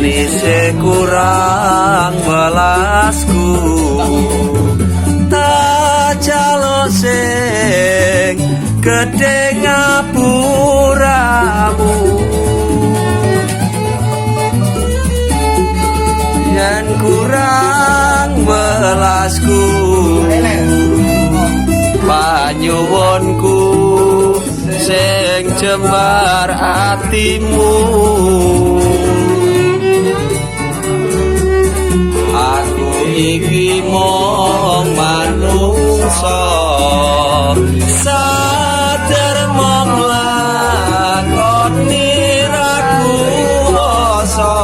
isih kurang welasku tak jalo sing gedhe ngapuramu yen kurang welasku panyuwunku sing jembar atimu aku iki mung manungsa sadar mong lakoni ra kuwasa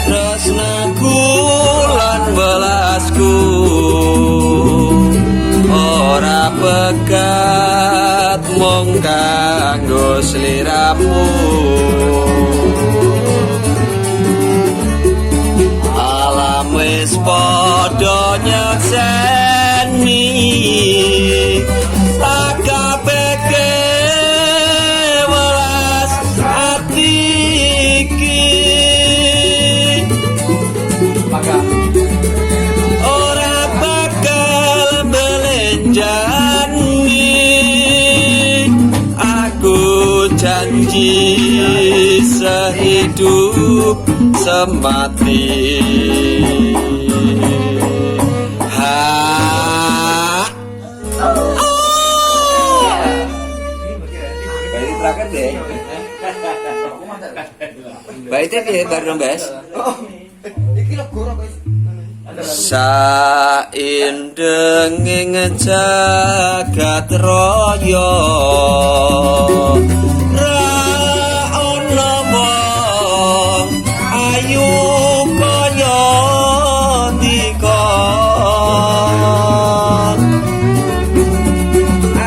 tresnaku lan welasku ora pegat mung kanggo sliramu alam wis padha nyekseni sakabeh welas ati iki ora bakal belenjani aku janji sehidup semati Baik deh. Baiknya piye bar Mbes? Iki lho goro guys. Saindenging jagat raya ra ana wong ayu kaya ndika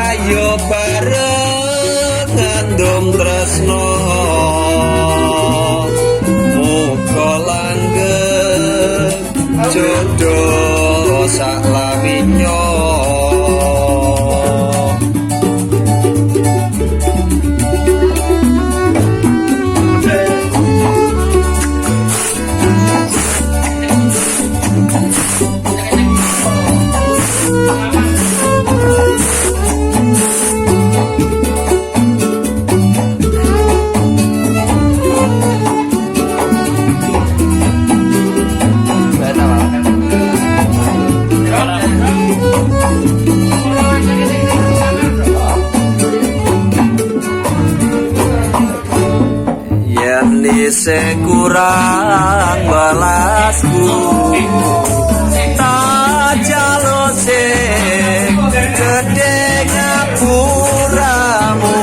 ayo bareng ngandung tresno muga langgeng jodoh sak laminyo isih kurang welasku tak jalo sing gedhe ngapuramu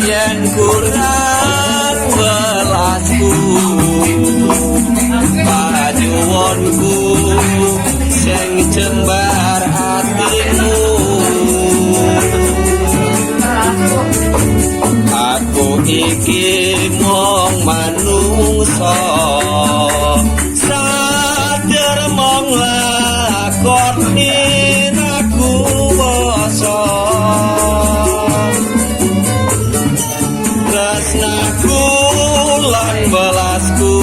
yen kurang welasku panyuwunku sing jembar atimu aku iki mung manungsa sadar mong lakoni ra kuwasa tresnaku lan welasku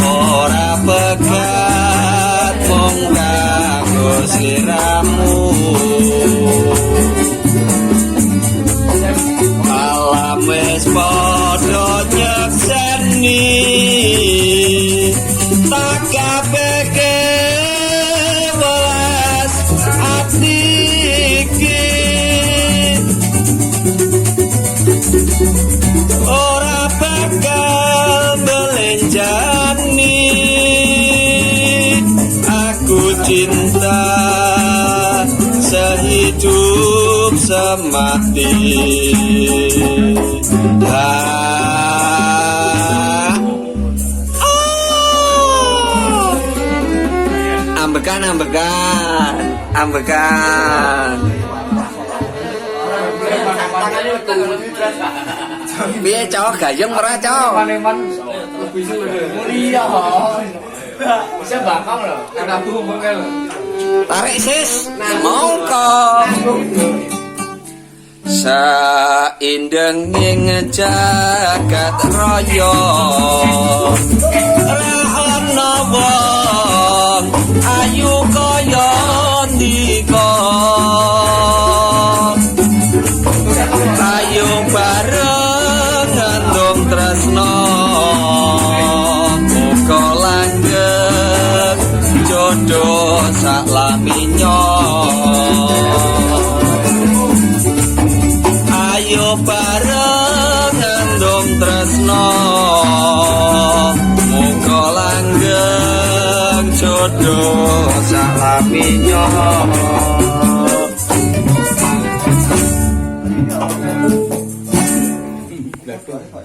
ora pegat mung kanggo sliramu wis padha nyekseni tak kabeh welas ati iki ora bakal belenjani aku cinta sehidup semati ambekan piye cowok gayeng ora cowok mulia bisa bakal lho ana tuh tarik sis mongko saindenging jagat raya ra ana wong ayu kaya ndika ayo bareng ngandung tresno muga langgeng jodoh saklaminyo ayo bareng ngandung tresno muga langgeng jodoh saklaminyo.